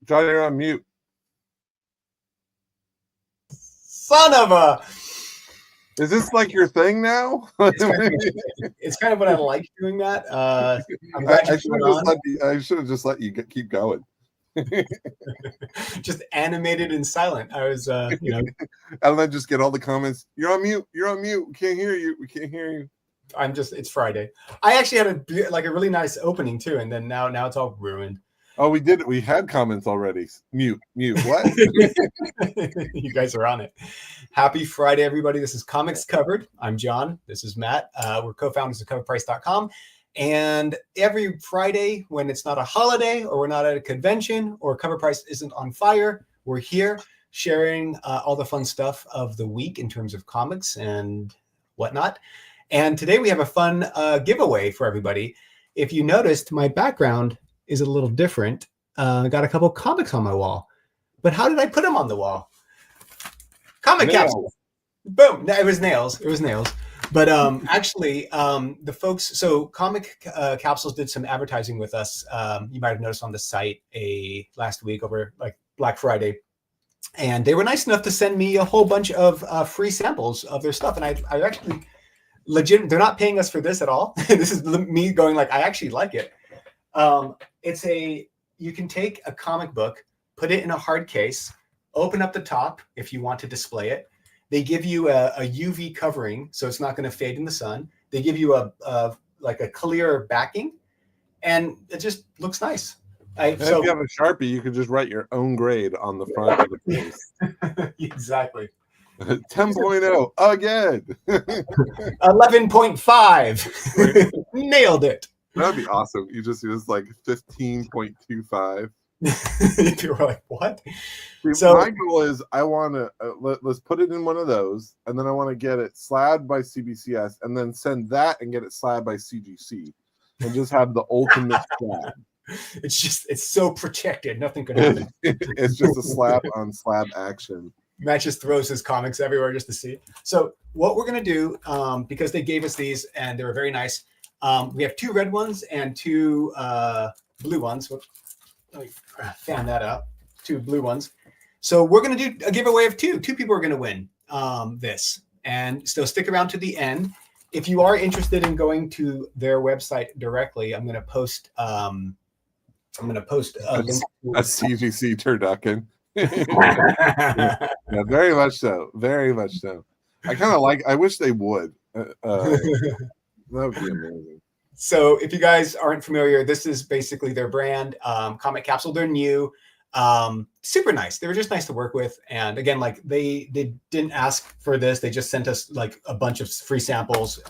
John, you're on mute. Son of a... Is this like your thing now? It's kind of what I like doing that. I'm glad you put on. I should have just let you keep going. Just animated and silent. I was, and then just get all the comments. You're on mute. You're on mute. We can't hear you. We can't hear you. It's Friday. I actually had a really nice opening too, and then now it's all ruined. Oh, we did. We had comments already. Mute. What? You guys are on it. Happy Friday, everybody. This is Comics Covered. I'm John. This is Matt. We're co-founders of coverprice.com. And every Friday, when it's not a holiday or we're not at a convention or Cover Price isn't on fire, we're here sharing all the fun stuff of the week in terms of comics and whatnot. And today we have a fun giveaway for everybody. If you noticed, my background is a little different. I got a couple comics on my wall. But how did I put them on the wall? Comic capsule. Boom. No, it was nails. But actually, the folks, so Comic Capsules did some advertising with us. You might have noticed on the site last week over like Black Friday. And they were nice enough to send me a whole bunch of free samples of their stuff. And I actually legit, they're not paying us for this at all. This is me going like, I actually like it. You can take a comic book, put it in a hard case, open up the top if you want to display it. They give you a UV covering, so it's not going to fade in the sun. They give you a clear backing, and it just looks nice. If you have a Sharpie, you could just write your own grade on the front of the case. Exactly. 10.0 again. 11.5. Nailed it. That'd be awesome. You just use like 15.25. You're like, what? So my goal is I want to let's put it in one of those, and then I want to get it slabbed by CBCS, and then send that and get it slabbed by CGC, and just have the ultimate slab. It's so protected, nothing could happen. It's just a slab on slab action. Matt just throws his comics everywhere just to see. So what we're gonna do, because they gave us these and they were very nice. We have 2 red ones and 2 blue ones. Let me fan that up. 2 blue ones. So we're going to do a giveaway of 2. 2 people are going to win this. And so stick around to the end. If you are interested in going to their website directly, I'm going to post a link to a CGC turducken. Yeah, very much so. Very much so. I wish they would. That would be amazing. So if you guys aren't familiar, this is basically their brand, Comic Capsule. They're new, super nice. They were just nice to work with. And again, like they didn't ask for this. They just sent us like a bunch of free samples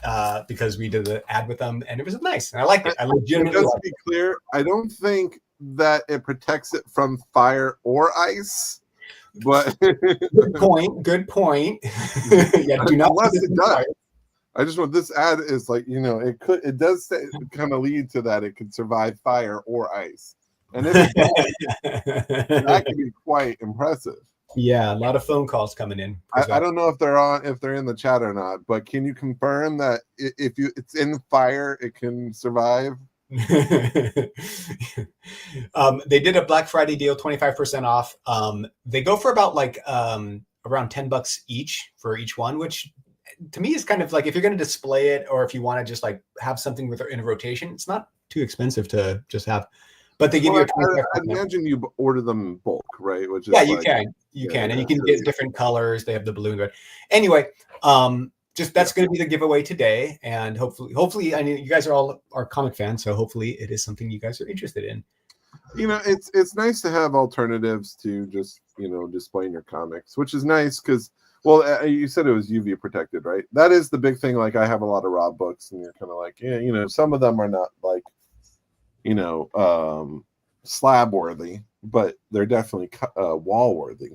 because we did the ad with them, and it was nice. And I liked it. I legitimately just to be clear, I don't think that it protects it from fire or ice. But good point. Yeah, do not. Unless it does. I just want this ad is like, it does say, kind of lead to that it could survive fire or ice. And if it does, that can be quite impressive. Yeah, a lot of phone calls coming in. I don't know if they're in the chat or not, but can you confirm that if it's in fire, it can survive? They did a Black Friday deal, 25% off. They go for about like around $10 each for each one, which to me is kind of like if you're going to display it or if you want to just like have something in a rotation, it's not too expensive to just have. But they give you I imagine you order them in bulk, right? Which is you can, and you can get different colors. They have the blue and red. Anyway, that's going to be the giveaway today, and hopefully, I mean, you guys are comic fans, so hopefully, it is something you guys are interested in. It's nice to have alternatives to just displaying your comics, which is nice because. Well, you said it was UV protected, right? That is the big thing. Like I have a lot of raw books, and you're kind of like, some of them are not like, slab worthy, but they're definitely wall worthy.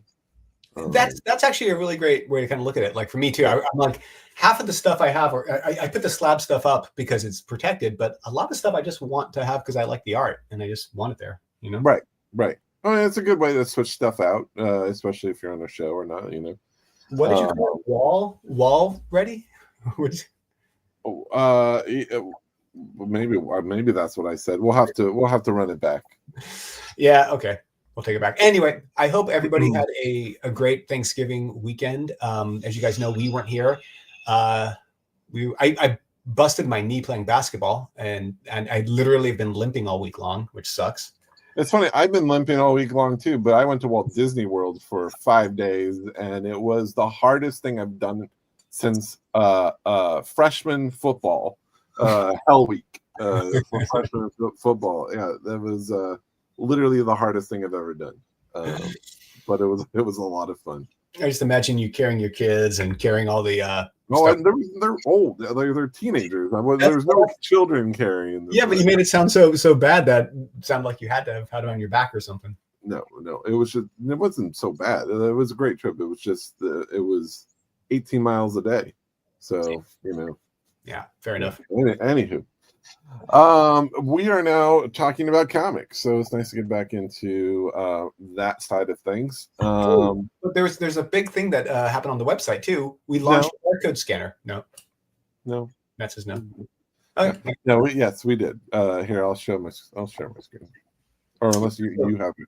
That's actually a really great way to kind of look at it. Like for me too, I'm like half of the stuff I have, or I put the slab stuff up because it's protected, but a lot of stuff I just want to have because I like the art and I just want it there. Right. I mean, it's a good way to switch stuff out, especially if you're on a show or not. What did you call it? Wall ready? Maybe that's what I said. We'll have to run it back. Yeah. Okay. we'll take it back. Anyway, I hope everybody had a great Thanksgiving weekend. As you guys know, we weren't here. I busted my knee playing basketball, and I literally have been limping all week long, which sucks. It's funny. I've been limping all week long too, but I went to Walt Disney World for 5 days, and it was the hardest thing I've done since freshman football, Hell Week, for freshman football. Yeah, that was literally the hardest thing I've ever done. But it was a lot of fun. I just imagine you carrying your kids and carrying all the. They're old. They're teenagers. There's no children carrying them. Yeah, but you made it sound so bad that it sounded like you had to have had it on your back or something. No, it wasn't so bad. It was a great trip. It was just it was 18 miles a day. So, Yeah, fair enough. Anywho, we are now talking about comics, so it's nice to get back into that side of things. But there's a big thing that happened on the website too. We launched a barcode scanner. No, that says no. Okay. No, yes, we did. Here, I'll share my screen, or unless you have it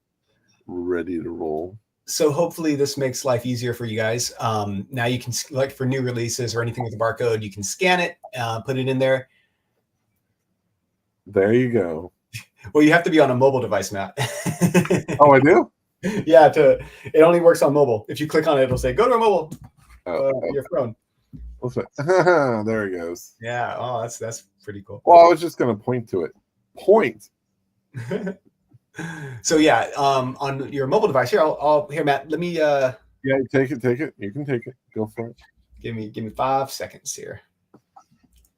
ready to roll. So hopefully this makes life easier for you guys. Now you can, like, for new releases or anything with a barcode, you can scan it, put it in there. There you go. Well, you have to be on a mobile device, Matt. Oh, I do? Yeah, it only works on mobile. If you click on it, it'll say, go to a mobile, your phone. There it goes. Yeah, oh, that's pretty cool. Well, I was just going to point to it. Point. So yeah, on your mobile device here, here, Matt, let me yeah, take it. You can take it. Go for it. Give me 5 seconds here.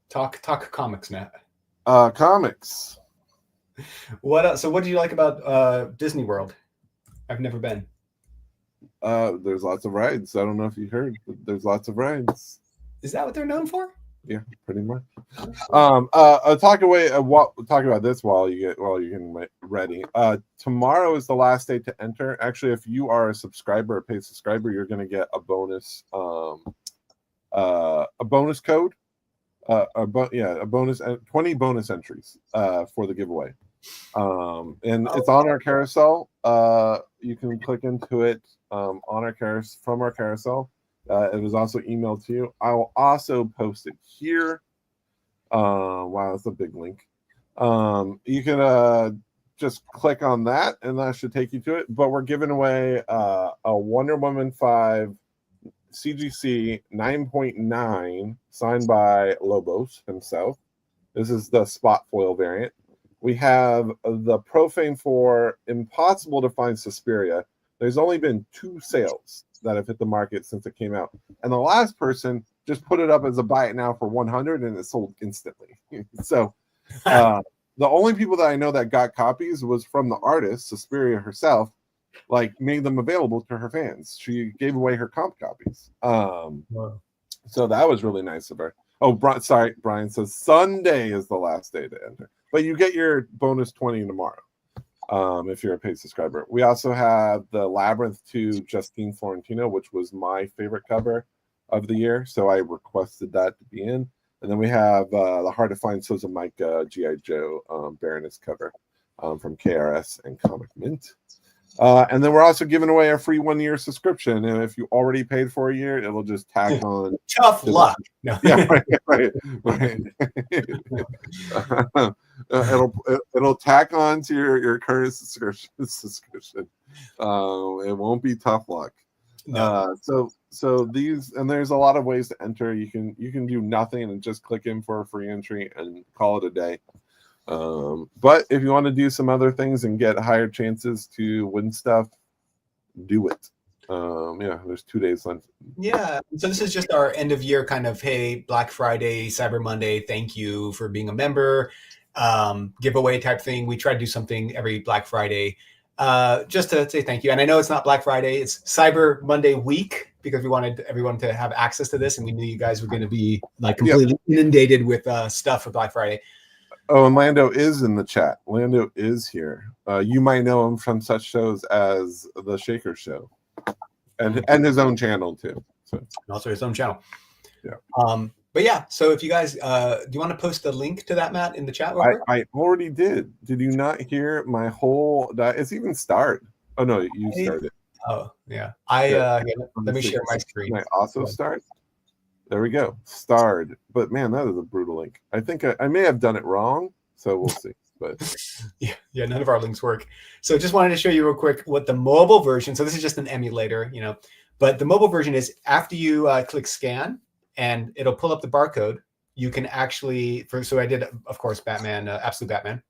Talk comics, Matt. Comics. What else? So what do you like about Disney World? I've never been. There's lots of rides. I don't know if you heard, but there's lots of rides. Is that what they're known for? Yeah, pretty much. I'll talk about this while you're getting ready. Tomorrow is the last day to enter. Actually, if you are a subscriber, a paid subscriber, you're going to get a bonus code. A bonus 20 bonus entries for the giveaway. And it's on our carousel. You can click into it on our from our carousel. It was also emailed to you. I will also post it here. Wow, that's a big link. You can just click on that, and that should take you to it. But we're giving away a Wonder Woman 5 CGC 9.9 signed by Lobos himself. This is the spot foil variant. We have the Profane 4 Impossible to Find Suspiria. There's only been 2 sales that have hit the market since it came out. And the last person just put it up as a buy it now for 100 and it sold instantly. So the only people that I know that got copies was from the artist, Suspiria herself, like made them available to her fans. She gave away her comp copies. Wow. So that was really nice of her. Oh, sorry, Brian says Sunday is the last day to enter. But you get your bonus 20 tomorrow. If you're a paid subscriber. We also have the Labyrinth 2 Justine Florentino, which was my favorite cover of the year, so I requested that to be in. And then we have the Hard to Find Souza Micah G.I. Joe Baroness cover from KRS and Comic Mint. And then we're also giving away a free 1-year subscription, and if you already paid for a year, it'll just tack on. Tough luck. No. Yeah, right. It'll tack on to your current subscription. It won't be tough luck. No. So these, and there's a lot of ways to enter. You can do nothing and just click in for a free entry and call it a day. But if you want to do some other things and get higher chances to win stuff, do it. There's 2 days left. Yeah. So this is just our end of year kind of, hey, Black Friday, Cyber Monday, thank you for being a member, giveaway type thing. We try to do something every Black Friday just to say thank you. And I know it's not Black Friday, it's Cyber Monday week, because we wanted everyone to have access to this, and we knew you guys were going to be like completely inundated with stuff for Black Friday. Oh, and Lando is in the chat. Lando is here. You might know him from such shows as The Shaker Show, and his own channel too. So. And also his own channel. Yeah. But yeah, so if you guys, do you want to post a link to that, Matt, in the chat? I already did. Did you not hear my whole? It's even start. Oh no, you started. Oh yeah. Let me share my screen. Can I also start? There we go. Starred. But man, that is a brutal link. I think I may have done it wrong, so we'll see. But yeah, none of our links work. So just wanted to show you real quick what the mobile version. So this is just an emulator, but the mobile version is after you click scan and it'll pull up the barcode. You can actually, so I did, of course, Batman, Absolute Batman.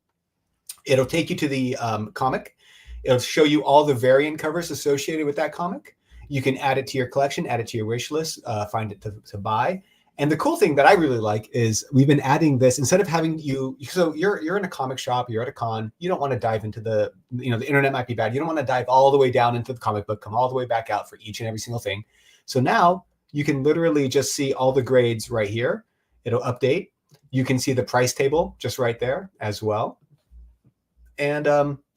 It'll take you to the comic. It'll show you all the variant covers associated with that comic. You can add it to your collection, add it to your wish list, find it to buy. And the cool thing that I really like is we've been adding this instead of having so you're in a comic shop, you're at a con, you don't want to dive into the internet might be bad. You don't want to dive all the way down into the comic book, come all the way back out for each and every single thing. So now you can literally just see all the grades right here. It'll update. You can see the price table just right there as well. And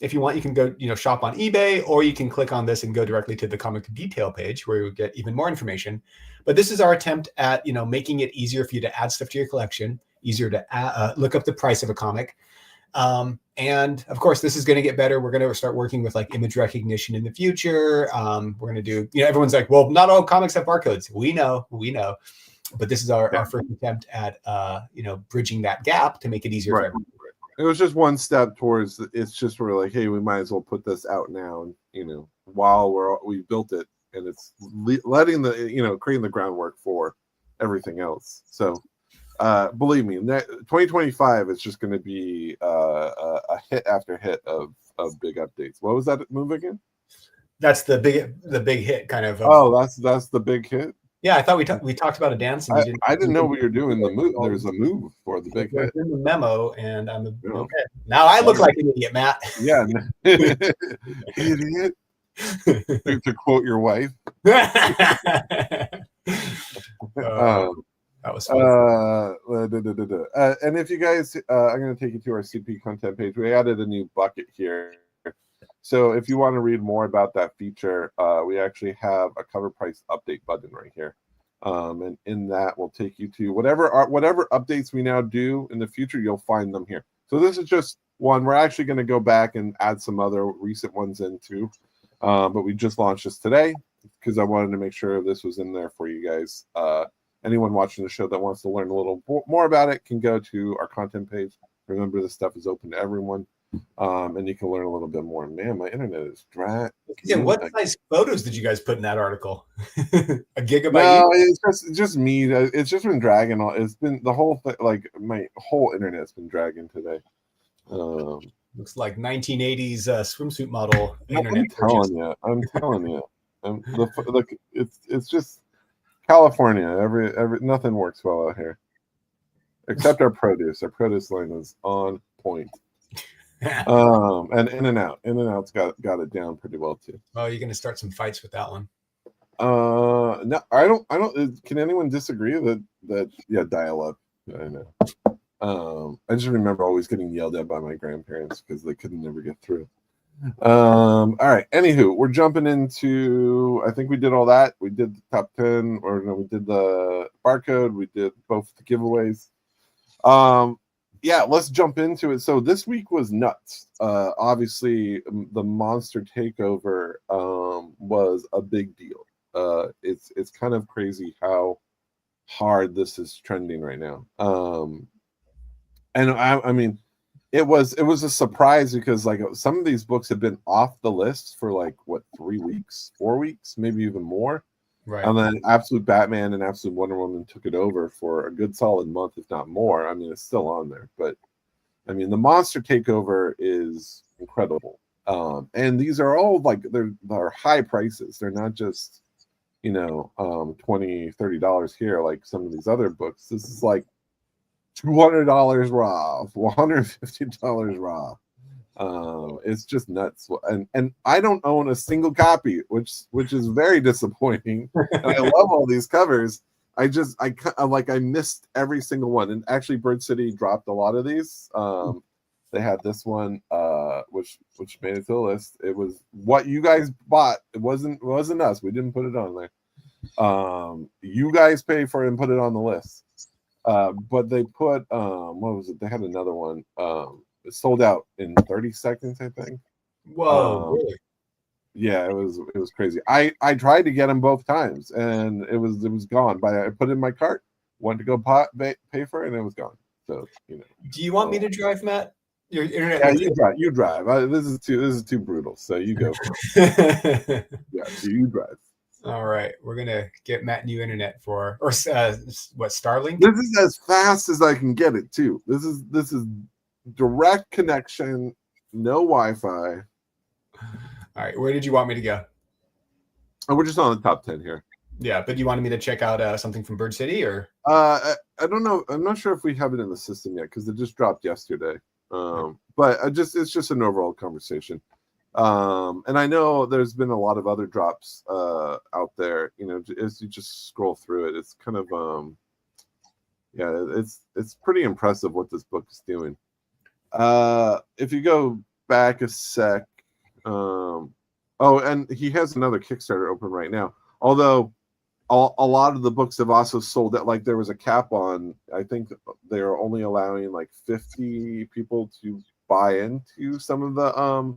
if you want, you can go, shop on eBay, or you can click on this and go directly to the comic detail page where you get even more information. But this is our attempt at, making it easier for you to add stuff to your collection, easier to look up the price of a comic. And of course, this is going to get better. We're going to start working with like image recognition in the future. We're going to do, everyone's like, well, not all comics have barcodes. We know. But this is our first attempt at, bridging that gap to make it easier for everyone. It was just one step towards. It's just we're like, hey, we might as well put this out now, and while we built it, and it's letting the creating the groundwork for everything else. So, believe me, 2025 is just going to be a hit after hit of big updates. What was that move again? That's the big hit kind of. That's the big hit. Yeah, I thought we talked about a dance. And I didn't know we were doing the move. There's a move for the big hit. In the memo, and I'm okay. Now I look like an idiot, Matt. Yeah, idiot. To quote your wife. That was fun. And if you guys, I'm going to take you to our CP content page. We added a new bucket here. So if you want to read more about that feature, we actually have a cover price update button right here. And in that, we'll take you to whatever updates we now do in the future, you'll find them here. So this is just one. We're actually going to go back and add some other recent ones in too. But we just launched this today because I wanted to make sure this was in there for you guys. Anyone watching the show that wants to learn a little more about it can go to our content page. Remember, this stuff is open to everyone. And you can learn a little bit more. Man, my internet is dry. Yeah, what size photos did you guys put in that article? A gigabyte? No, it's just me. It's just been dragging. It's been the whole thing. Like my whole internet's been dragging today. Looks like 1980s swimsuit model internet. I'm telling you. It's just California. Every nothing works well out here, except our produce. Our produce line is on point. And In-N-Out's got it down pretty well too. Oh, you're gonna start some fights with that one. No, I don't. Can anyone disagree that dial up? I know. I just remember always getting yelled at by my grandparents because they couldn't never get through. All right. Anywho, we're jumping into. I think we did all that. We did the top 10, or no, we did the barcode. We did both the giveaways. Yeah, let's jump into it. So this week was nuts. Obviously, the monster takeover was a big deal. It's kind of crazy how hard this is trending right now. And I mean, it was a surprise because like some of these books have been off the list for like 3 weeks, 4 weeks, maybe even more. Right. And then Absolute Batman and Absolute Wonder Woman took it over for a good solid month, if not more. I mean, it's still on there, but I mean, the monster takeover is incredible. And these are all like they're high prices. They're not just $20-$30 here like some of these other books. This is like $200 raw, $150 raw. It's just nuts, and I don't own a single copy, which is very disappointing. And I love all these covers. I missed every single one. And actually, Bird City dropped a lot of these. They had this one, which made it to the list. It was what you guys bought. It wasn't us. We didn't put it on there. You guys paid for it and put it on the list. But they put what was it? They had another one. It sold out in 30 seconds, I think. Whoa! Really? Yeah, it was crazy. I tried to get them both times, and it was gone. But I put it in my cart, went to go pay for it, and it was gone. So Do you want me to drive, Matt? Your internet. Yeah, you drive. You drive. This is too brutal. So you go for it. Yeah, you drive. All right, we're gonna get Matt new internet for what Starlink. This is as fast as I can get it too. This is direct connection, no Wi-Fi. All right, where did you want me to go? And we're just on the top 10 here. Yeah, but you wanted me to check out something from Bird City, or I don't know. I'm not sure if we have it in the system yet because it just dropped yesterday. But it's just an overall conversation. And I know there's been a lot of other drops out there. As you just scroll through it, it's kind of it's pretty impressive what this book is doing. If you go back a sec, and he has another Kickstarter open right now. Although a lot of the books have also sold at, like, there was a cap on, I think they're only allowing like 50 people to buy into some of the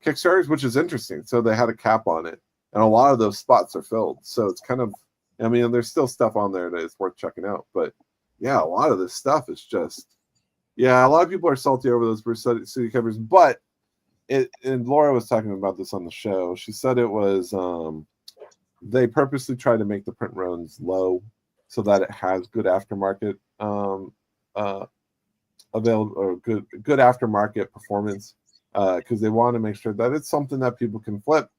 Kickstarters, which is interesting. So they had a cap on it, and a lot of those spots are filled. So it's kind of, I mean, there's still stuff on there that is worth checking out. But yeah, a lot of this stuff is just, a lot of people are salty over those Bird City covers. But and Laura was talking about this on the show. She said it was they purposely try to make the print runs low so that it has good aftermarket available, or good aftermarket performance, because they want to make sure that it's something that people can flip,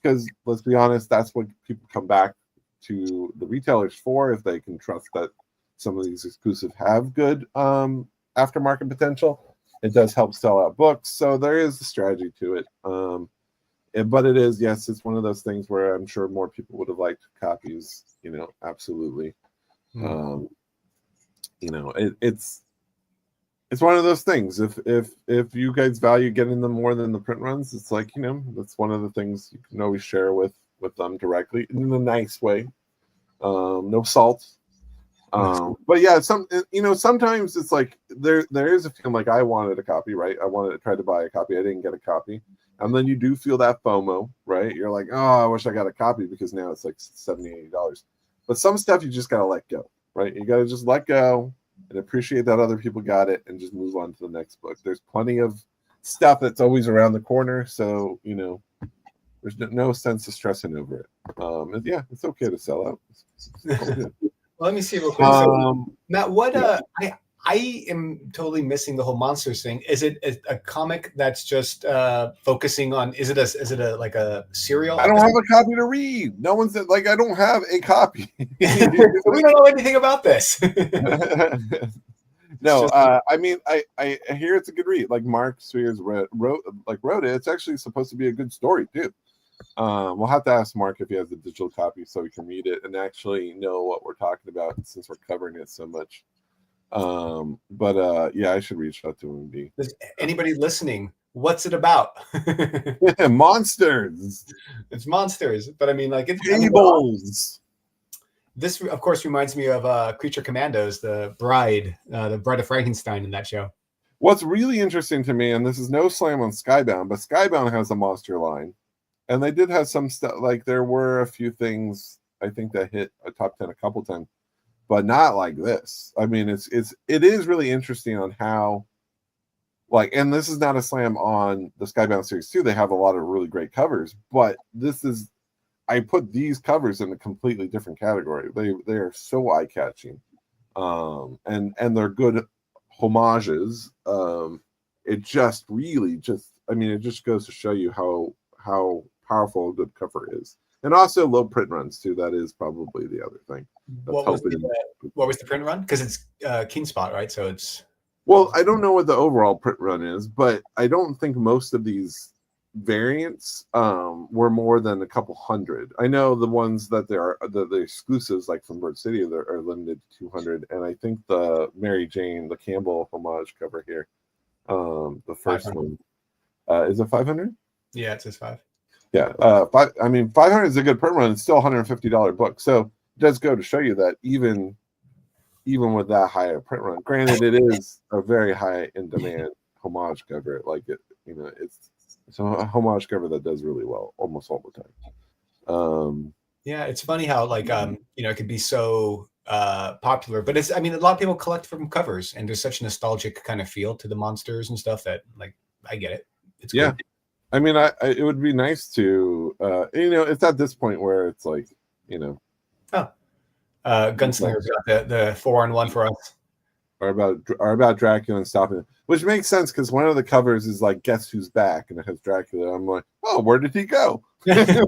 because let's be honest, that's what people come back to the retailers for, if they can trust that some of these exclusives have good aftermarket potential. It does help sell out books, so there is a strategy to it. But it is, yes, it's one of those things where I'm sure more people would have liked copies, absolutely. It's one of those things. If you guys value getting them more than the print runs, it's like, that's one of the things you can always share with them directly in a nice way. No salt. But yeah, sometimes it's like there is a feeling like I wanted a copy, right? I wanted to try to buy a copy. I didn't get a copy. And then you do feel that FOMO, right? You're like, oh, I wish I got a copy, because now it's like $70, $80. But some stuff you just got to let go, right? You got to just let go and appreciate that other people got it and just move on to the next book. There's plenty of stuff that's always around the corner. So, there's no sense of stressing over it. It's okay to sell out. Well, let me see real quick. Matt, what I am totally missing the whole monsters thing. Is it a comic that's just focusing on? Is it a like a serial? I don't have a copy to read. No one said, like, I don't have a copy. We don't know anything about this. No, I mean, I hear it's a good read. Like Mark Spears wrote it. It's actually supposed to be a good story too. We'll have to ask Mark if he has a digital copy so we can read it and actually know what we're talking about, since we're covering it so much. I should reach out to him and be. Does anybody listening, what's it about? Monsters. It's monsters, but I mean, like, it's fables. This, of course, reminds me of Creature Commandos, the bride of Frankenstein in that show. What's really interesting to me, and this is no slam on Skybound, but Skybound has a monster line, and they did have some stuff. Like, there were a few things I think that hit a top 10 a couple times, but not like this. I mean, it is really interesting on how, like, and this is not a slam on the Skybound series too. They have a lot of really great covers, but I put these covers in a completely different category. They are so eye-catching, and they're good homages. It just really it just goes to show you how powerful a good cover is. And also low print runs too. That is probably the other thing. What was the print run? Because it's King Spot, right? So it's, well, I don't know what the overall print run is, but I don't think most of these variants were more than a couple hundred. I know the ones that the exclusives, like from Bird City, are limited to 200. And I think the Mary Jane, the Campbell homage cover here, the first 500. One, is it 500? Yeah, it says 5. Yeah, 500 is a good print run. It's still $150 book, so it does go to show you that even with that high a print run, granted, it is a very high in demand homage cover. Like, it's So a homage cover that does really well almost all the time. Yeah, it's funny how like it could be so popular, but a lot of people collect from covers, and there's such a nostalgic kind of feel to the monsters and stuff that like I get it. It's Yeah. cool. I mean, it would be nice to, it's at this point where it's like, Gunslinger's got the 4-on-1 for us. Or about Dracula and stopping it, which makes sense because one of the covers is like "Guess Who's Back" and it has Dracula. I'm like, oh, where did he go? That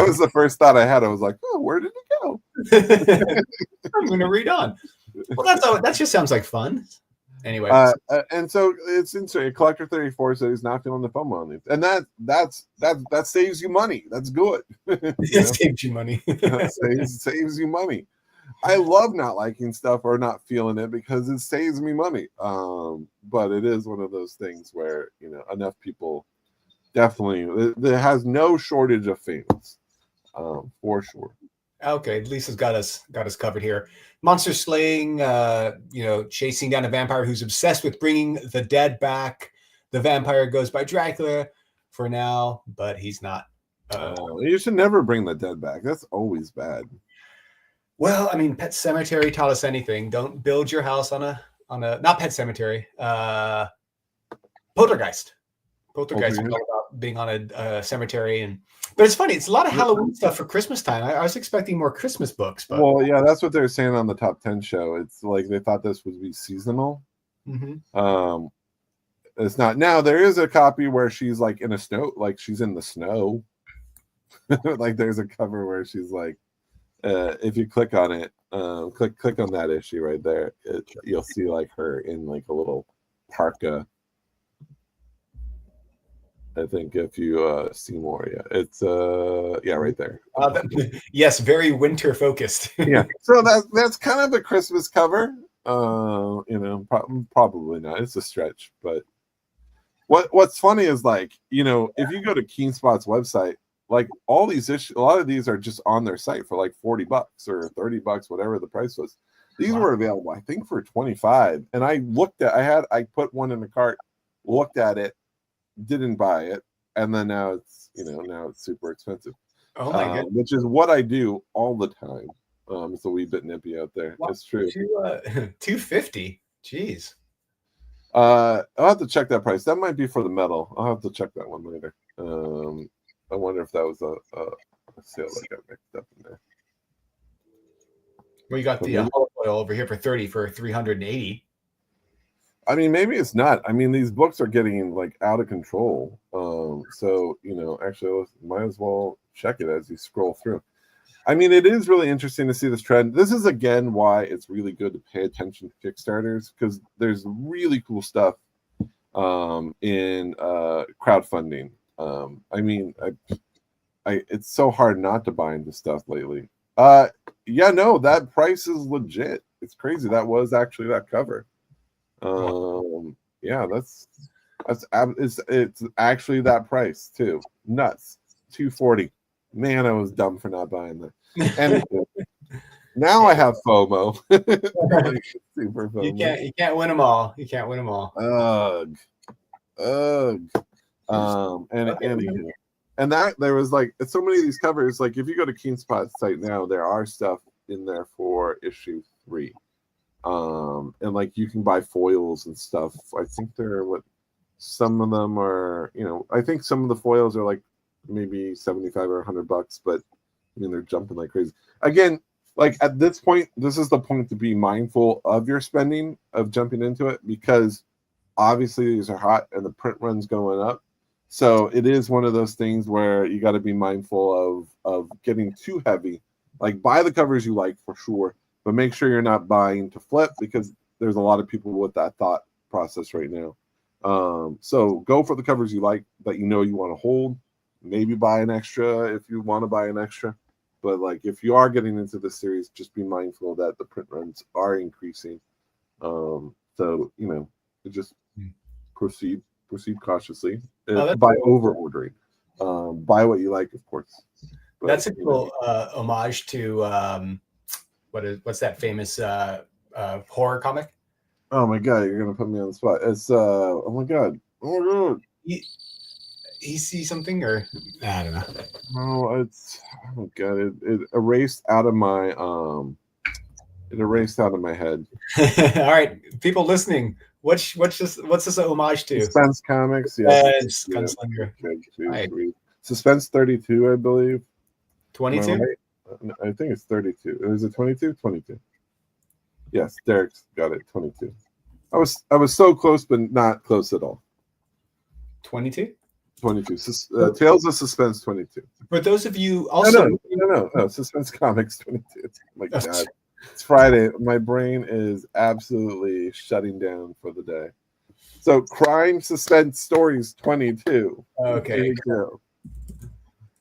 was the first thought I had. I was like, oh, where did he go? I'm gonna read on. Well, that just sounds like fun. Anyway, and so it's interesting. Collector 34 said he's not feeling the FOMO on these, and that saves you money. That's good. It saves you money. saves you money. I love not liking stuff or not feeling it because it saves me money. But it is one of those things where enough people definitely there has no shortage of fans, for sure. Okay, Lisa's got us covered here. Monster slaying, chasing down a vampire who's obsessed with bringing the dead back. The vampire goes by Dracula for now, but he's not. You should never bring the dead back. That's always bad. Well, I mean, Pet Sematary taught us anything. Don't build your house on a not Pet Sematary. Poltergeist. Poltergeist is all about being on a cemetery, but it's funny. It's a lot of Halloween stuff for Christmas time. I was expecting more Christmas books, but well, yeah, that's what they're saying on the top 10 show. It's like they thought this would be seasonal. Mm-hmm. It's not. Now there is a copy where she's like in a snow, like she's in the snow. Like there's a cover where she's like, if you click on it, click on that issue right there, you'll see like her in like a little parka. I think if you see more, it's right there. Yes, very winter focused. Yeah, so that's kind of a Christmas cover. Probably not. It's a stretch, but what's funny is like if you go to KeenSpot's website, like all these issues, a lot of these are just on their site for like $40 or $30, whatever the price was. These were available, I think, for $25. And I put one in the cart, looked at it, didn't buy it, and then now it's super expensive. Oh my goodness. Which is what I do all the time. It's a wee bit nippy out there. Wow. It's true. $250. Jeez. I'll have to check that price. That might be for the metal. I'll have to check that one later. I wonder if that was a sale that got mixed up in there. Well, you got the olive oil over here for $380. I mean, maybe it's not. I mean, these books are getting like out of control. So actually, might as well check it as you scroll through. I mean, it is really interesting to see this trend. This is again why it's really good to pay attention to Kickstarters, because there's really cool stuff in crowdfunding. I mean, it's so hard not to buy into stuff lately. That price is legit. It's crazy. That was actually that cover. It's actually that price too. Nuts. $240. Man, I was dumb for not buying that. And now I have FOMO. Super FOMO. You can't win them all. You can't win them all. Ugh. And that there was like so many of these covers. Like if you go to KeenSpot's site now, there are stuff in there for issue 3. And like you can buy foils and stuff. I think some of them are, I think some of the foils are like maybe $75 or $100, but I mean they're jumping like crazy. Again, like at this point, this is the point to be mindful of your spending, of jumping into it, because obviously these are hot and the print run's going up. So it is one of those things where you got to be mindful of getting too heavy. Like buy the covers you like for sure, but make sure you're not buying to flip, because there's a lot of people with that thought process right now. So go for the covers you like that you want to hold. Maybe buy an extra if you want to buy an extra. But like if you are getting into this series, just be mindful that the print runs are increasing. Just proceed cautiously. By over ordering. Buy what you like, of course. But, that's a cool homage to what's that famous horror comic? Oh my god, you're gonna put me on the spot. It's oh my god, Oh my god. He see something, or I don't know. No, I don't get it. It erased out of my head. All right, people listening, what's this a homage to? Suspense Comics, Yes, yeah. Gunslinger. Right. Suspense 32, I believe. Am I 22. right? I think it's 32. Is it 22? 22. Yes, Derek's got it. 22. I was so close, but not close at all. 22. 22. Tales of Suspense 22. For those of you also, No. Suspense Comics 22. Oh my god. It's Friday. My brain is absolutely shutting down for the day. So, Crime Suspense Stories 22. Okay.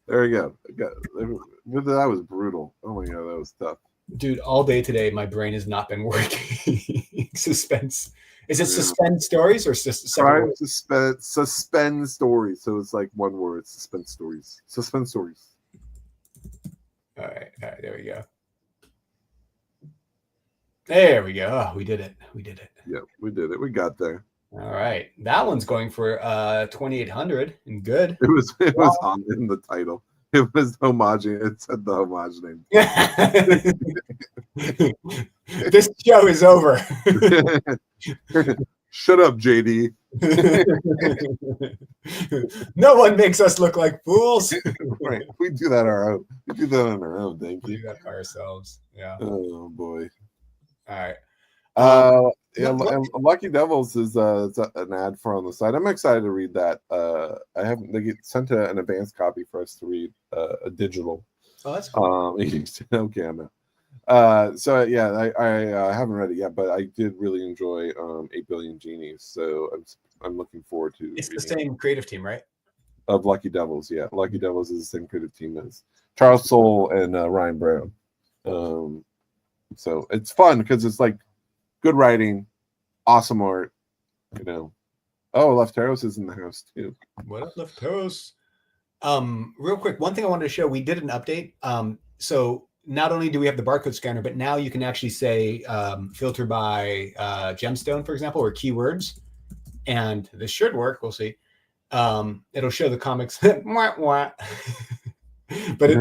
There we go. That was brutal. Oh my god, that was tough. Dude, all day today, my brain has not been working. Suspense. Is it Suspense Stories or just Crime Suspense Stories? So it's like one word. Suspense Stories. Suspense Stories. All right. There we go. There we go. Oh, we did it. Yeah, we did it. We got there. All right. That one's going for 2,800 and good. It was on in the title. It was homaging. It said the homage name. This show is over. Shut up, JD. No one makes us look like fools. Right. We do that on our own. We do that on our own, thank you. We do that ourselves. Yeah. Oh boy. All right. Lucky Devils is it's an ad for on the site. I'm excited to read that. I haven't. They sent an advanced copy for us to read, a digital. Oh, that's cool. Okay, I'm out. So yeah, I haven't read it yet, but I did really enjoy 8 Billion Genies. So I'm looking forward to. It's the same creative team, right? Of Lucky Devils, yeah. Lucky Devils is the same creative team as Charles Soule and Ryan Brown. So it's fun because it's like good writing, awesome art, you know. Oh, Lefteros is in the house too. What up, Lefteros? Real quick, one thing I wanted to show, we did an update. So not only do we have the barcode scanner, but now you can actually say filter by gemstone, for example, or keywords. And this should work. We'll see. It'll show the comics. But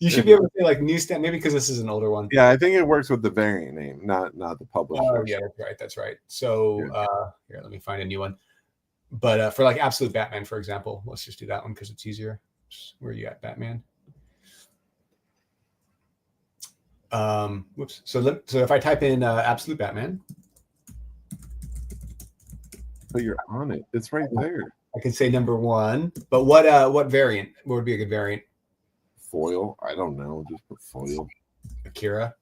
you should be able to say like newsstand, maybe because this is an older one. Yeah, I think it works with the variant name, not the publisher. Oh yeah, that's right. So here, let me find a new one. But for like Absolute Batman, for example, let's just do that one because it's easier. Where are you at, Batman? Whoops. So if I type in Absolute Batman, but you're on it. It's right there. I can say number 1. But what variant? What would be a good variant? Foil? I don't know. Just put foil. Akira.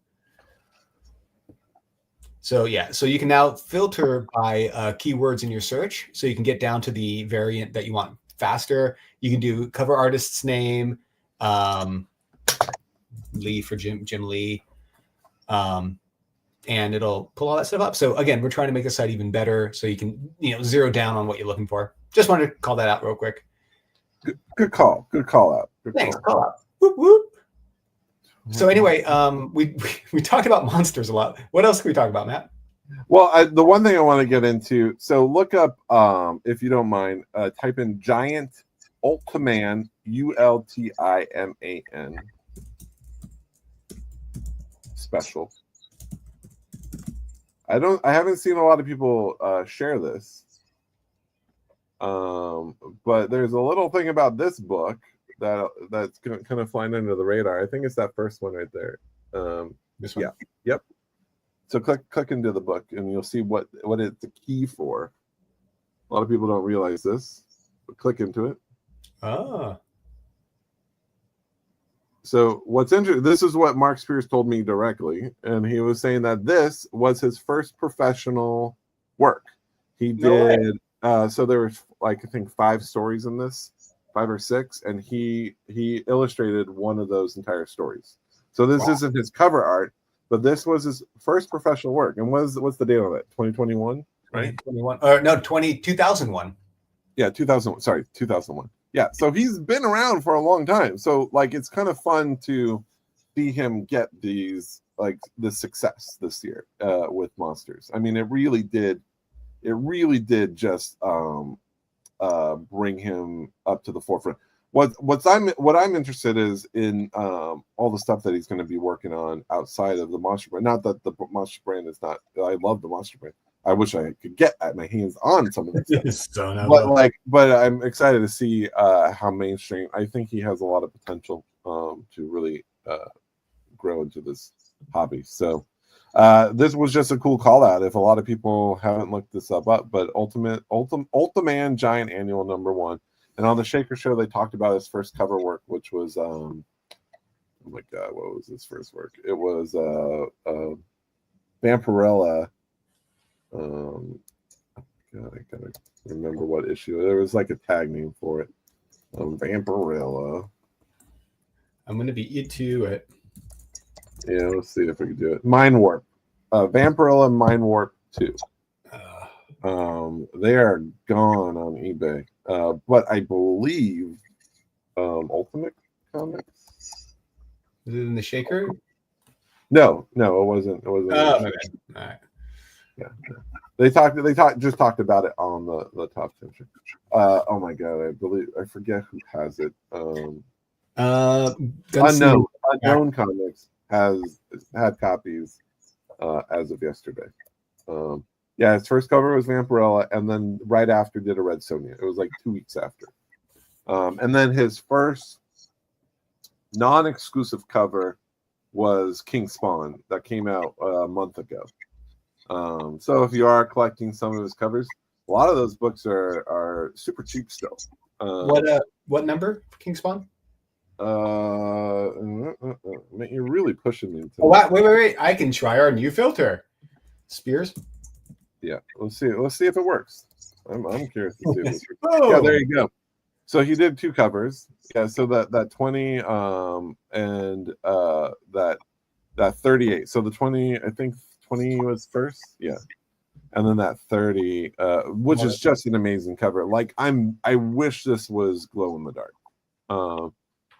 So yeah, so you can now filter by keywords in your search, so you can get down to the variant that you want faster. You can do cover artist's name, Lee for Jim Lee, and it'll pull all that stuff up. So again, we're trying to make the site even better, so you can zero down on what you're looking for. Just wanted to call that out real quick. Good call. Good call out. Thanks. Call out. Whoop, whoop. So anyway, we talked about monsters a lot. What else can we talk about, Matt? Well, the one thing I want to get into, so look up, if you don't mind, type in Giant Ultiman, Ultiman special. I haven't seen a lot of people share this, but there's a little thing about this book that's kind of flying under the radar. I think it's that first one right there. This one? Yeah. Yep. So click into the book and you'll see what it's the key for. A lot of people don't realize this, but click into it. Ah. So what's interesting, this is what Mark Spears told me directly, and he was saying that this was his first professional work. He did so there was like I think 5 stories in this. 5 or 6, and he illustrated one of those entire stories. So this isn't his cover art, but this was his first professional work. And what's the date on it? 2021, right? 2021. No, 2001. Yeah, 2000. Sorry, 2001. Yeah, so he's been around for a long time. So like it's kind of fun to see him get the success this year with Monsters. I mean, it really did just bring him up to the forefront. What I'm interested is in all the stuff that he's going to be working on outside of the Monster brand. Not that the Monster brand is not. I love the Monster brand. I wish I could get at my hands on some of this stuff. But I'm excited to see how mainstream. I think he has a lot of potential to really grow into this hobby. So this was just a cool call out. If a lot of people haven't looked this up, but Ultiman Giant Annual #1. And on the Shaker Show, they talked about his first cover work, which was oh my god, what was his first work? It was Vampirella. God, I gotta remember what issue. There was like a tag name for it. Vampirella. I'm gonna beat you to it. Yeah, let's see if we can do it. Mind Warp. Vampirella Mind Warp 2. They are gone on eBay. But I believe Ultimate Comics. Is it in the Shaker? No, it wasn't. It wasn't. Oh, okay. All right. Yeah. They just talked about it on the top 10. Oh my god, I forget who has it. Unknown Comics had copies as of yesterday. Yeah, his first cover was Vampirella, and then right after did a Red Sonja. It was like 2 weeks after. And then his first non-exclusive cover was King Spawn that came out a month ago. So if you are collecting some of his covers, a lot of those books are super cheap still. What number for King Spawn? You're really pushing me. Wait! I can try our new filter. Spears. Yeah, let's see if it works. I'm curious to see if it works. Yeah, there you go. So he did 2 covers. Yeah, so that 20 and that 38. So the 20, I think 20 was first. Yeah. And then that 30, which is just an amazing cover. Like I wish this was glow in the dark.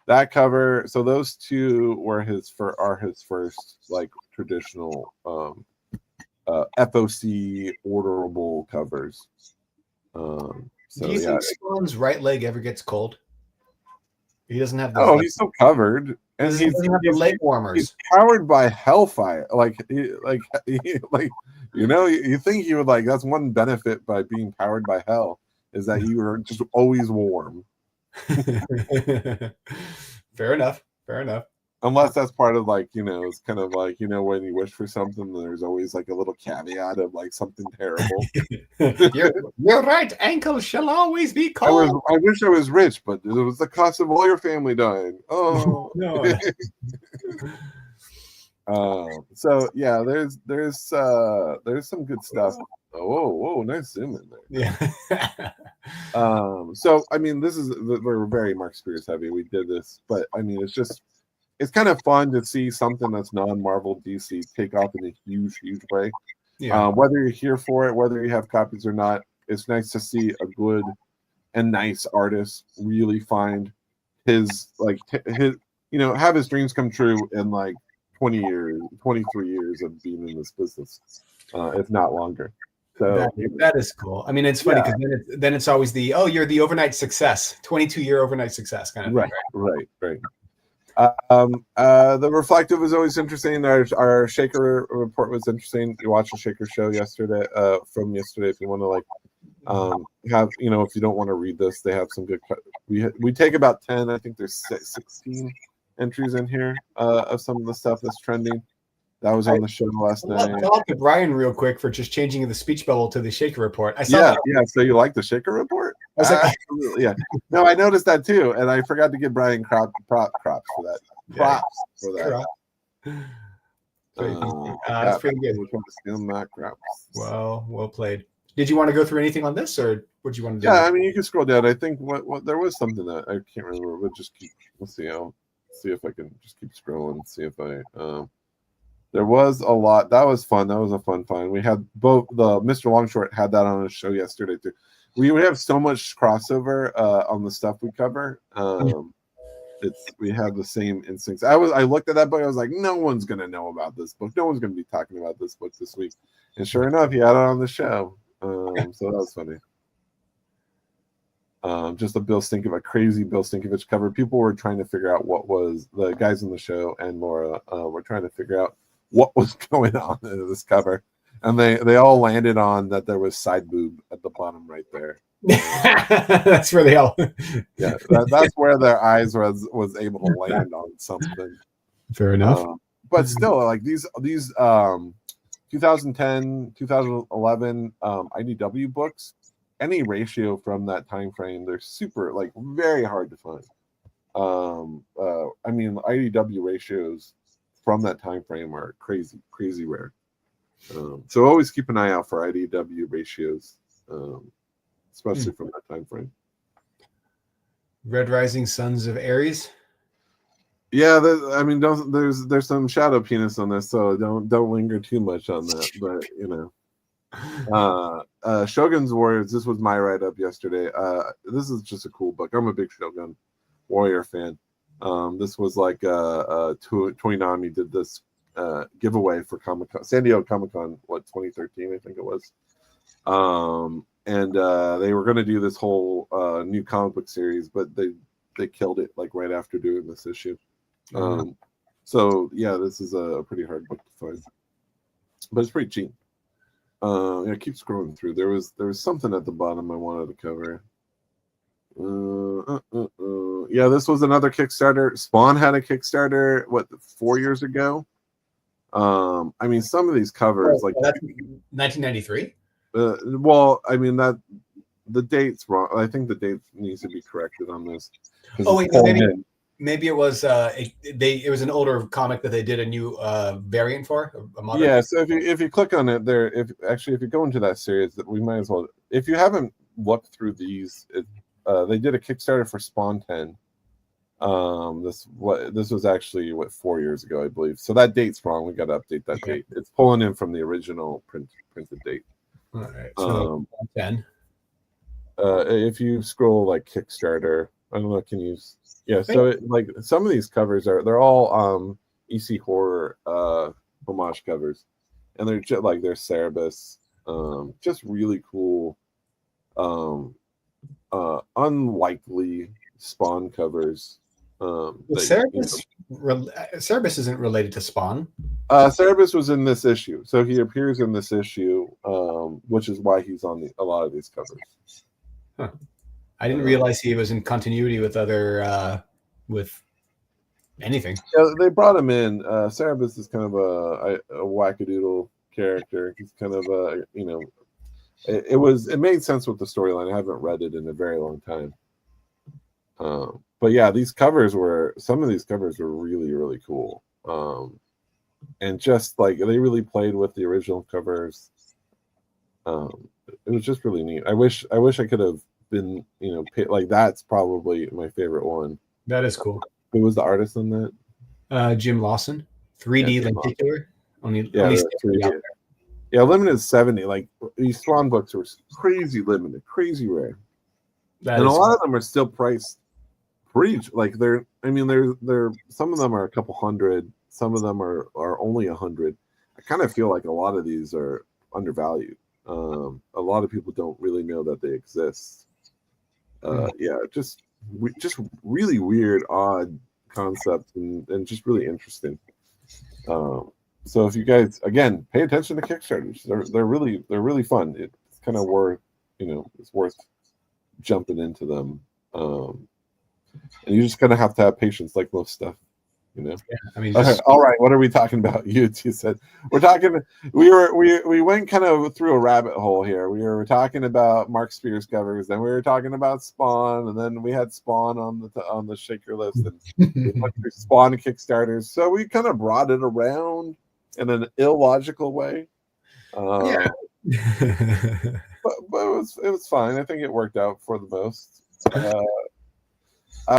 That cover, so those 2 were his first like traditional FOC orderable covers. So, do you think Spawn's right leg ever gets cold? He doesn't have. He's still covered, and he doesn't have the leg warmers. He's powered by hellfire. You think he would like. That's one benefit by being powered by hell is that you are just always warm. Fair enough. Unless that's part of it's kind of like, when you wish for something, there's always like a little caveat of like something terrible. Your right ankle shall always be cold. I wish I was rich, but it was the cost of all your family dying. Oh no. So yeah, there's some good stuff. Whoa, nice zoom in there. Yeah. So I mean, we're very Mark Spears heavy. We did this, but I mean, it's kind of fun to see something that's non-Marvel DC take off in a huge way. Yeah. Whether you're here for it, whether you have copies or not, it's nice to see a good and nice artist really find his have his dreams come true in like 20 years, 23 years of being in this business, if not longer. So that is cool. I mean, it's funny because then it's always you're the overnight success, 22-year overnight success kind of thing. Right. The reflective was always interesting. Our Shaker report was interesting. You watched the Shaker show yesterday, if you want to have, if you don't want to read this, they have some good we take about 10, I think there's 16 entries in here of some of the stuff that's trending. That was on the show last night. Talk to Brian real quick for just changing the speech bubble to the Shaker report. I saw that. Yeah. So you like the Shaker report? I was like, absolutely, yeah. No, I noticed that too, and I forgot to give Brian props for that. Props for that. That's pretty good. Well played. Did you want to go through anything on this, or what do you want to do? Yeah, I mean, you can scroll down. I think what there was something that I can't remember. We'll just keep. Let's see. I'll see if I can just keep scrolling and see if I. There was a lot. That was fun. That was a fun find. We had both the Mr. Longshort had that on his show yesterday too. We have so much crossover on the stuff we cover. We have the same instincts. I looked at that book. I was like, no one's gonna know about this book. No one's gonna be talking about this book this week. And sure enough, he had it on the show. So that was funny. Just a crazy Bill Stinkovich cover. People were trying to figure out what was the guys in the show and Laura were trying to figure out what was going on in this cover, and they all landed on that there was side boob at the bottom right there. That's where they all. Yeah, that's where their eyes was able to land on something. Fair enough. But still, like these 2010, 2011 IDW books, any ratio from that time frame, they're super like very hard to find. I mean, IDW ratios from that time frame are crazy rare. So always keep an eye out for IDW ratios, especially from that time frame. Red Rising Sons of Ares. Yeah, there's some shadow penis on this, so don't linger too much on that. But Shogun's Warriors. This was my write up yesterday. This is just a cool book. I'm a big Shogun Warrior fan. This was like Toonami did this giveaway for San Diego Comic-Con, 2013, I think it was. And they were going to do this whole new comic book series, but they killed it like right after doing this issue. So yeah, this is a pretty hard book to find, but it's pretty cheap. Keep scrolling through. There was something at the bottom I wanted to cover. Yeah, this was another Kickstarter. Spawn had a Kickstarter 4 years ago. I mean, some of these covers, like 1993. Well, I mean that the date's wrong. I think the date needs to be corrected on this. Oh wait, maybe it was it was an older comic that they did a new variant for. A modern. Yeah, so if you click on it there, if you go into that series, that we might as well. If you haven't looked through these, they did a Kickstarter for Spawn 10. This was actually 4 years ago, I believe. So that date's wrong. We got to update that date. It's pulling in from the original printed date. All right. So 10. If you scroll like Kickstarter, I don't know. Can you? Yeah. So like some of these covers they're all EC horror homage covers, and they're just like they're Cerebus, just really cool, unlikely Spawn covers. Cerebus isn't related to Spawn. Cerebus was in this issue, so he appears in this issue, which is why he's on a lot of these covers. Huh. I didn't realize he was in continuity with other with anything. Yeah, they brought him in. Cerebus is kind of a wackadoodle character. He's kind of it made sense with the storyline. I haven't read it in a very long time. But yeah, some of these covers were really, really cool. And just like they really played with the original covers. It was just really neat. I wish I could have been, like that's probably my favorite one. That is cool. Who was the artist on that? Jim Lawson, 3D lenticular. Only 3D. Yeah, limited 70. Like these Spawn books were crazy limited, crazy rare, and a lot of them are still priced pretty. Like they're some of them are a couple hundred, some of them are only 100. I kind of feel like a lot of these are undervalued. A lot of people don't really know that they exist. Just really weird, odd concept, and just really interesting. So if you guys again pay attention to Kickstarters, they're really fun. It's kind of worth it's worth jumping into them. And you just kind of have to have patience, like most stuff. Yeah, I mean, all right. What are we talking about? You said we're talking. We went kind of through a rabbit hole here. We were talking about Mark Spears covers, then we were talking about Spawn, and then we had Spawn on the shaker list, and we went through Spawn Kickstarters. So we kind of brought it around in an illogical way. Yeah, but it was fine. I think it worked out for the most.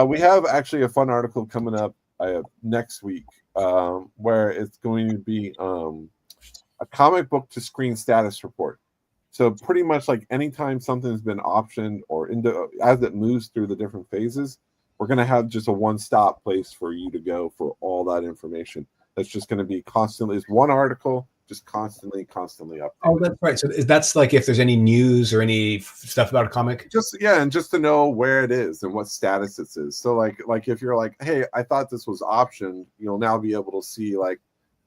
We have actually a fun article coming up next week, where it's going to be a comic book to screen status report. So pretty much like anytime something's been optioned or as it moves through the different phases, we're going to have just a one-stop place for you to go for all that information. That's just going to be constantly. It's one article just constantly updated. Oh, that's right. So that's like if there's any news or any stuff about a comic. And just to know where it is and what status it is. So like if you're like, hey, I thought this was optioned, you'll now be able to see like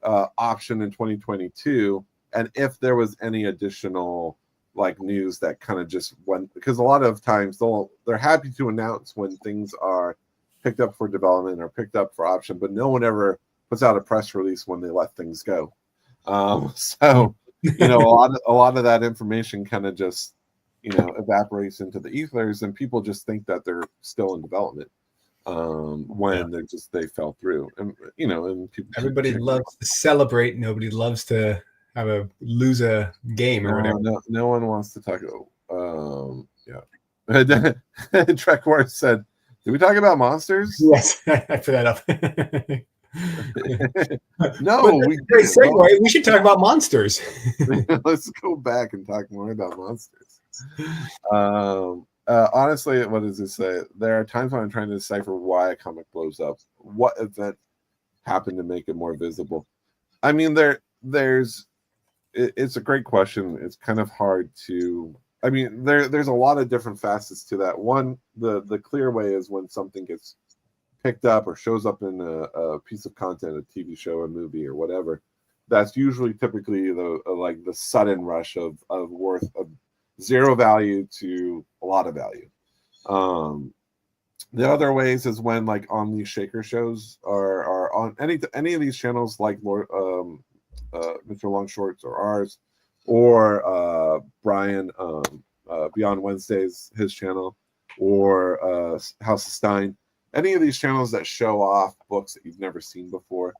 option in 2022, and if there was any additional like news that kind of just went, because a lot of times they're happy to announce when things are picked up for development or picked up for option, but no one ever puts out a press release when they let things go. So a lot of that information kind of just evaporates into the ethers, and people just think that they're still in development when they fell through, and people, everybody loves to celebrate, nobody loves to lose a game or whatever. No one wants to talk. Trek Wars said, did we talk about monsters? Yes, I put that up. No, great segue. We should talk about monsters. Let's go back and talk more about monsters. Honestly, what does it say? There are times when I'm trying to decipher why a comic blows up. What event happened to make it more visible? I mean, it's a great question. It's kind of hard to. I mean, there's a lot of different facets to that. One, the clear way is when something gets picked up or shows up in a piece of content, a TV show, a movie, or whatever. That's usually typically the sudden rush of worth of zero value to a lot of value. The other ways is when like on these shaker shows are on any of these channels like Mr. Longshorts or ours, or Brian Beyond Wednesdays, his channel, or House of Stein. Any of these channels that show off books that you've never seen before,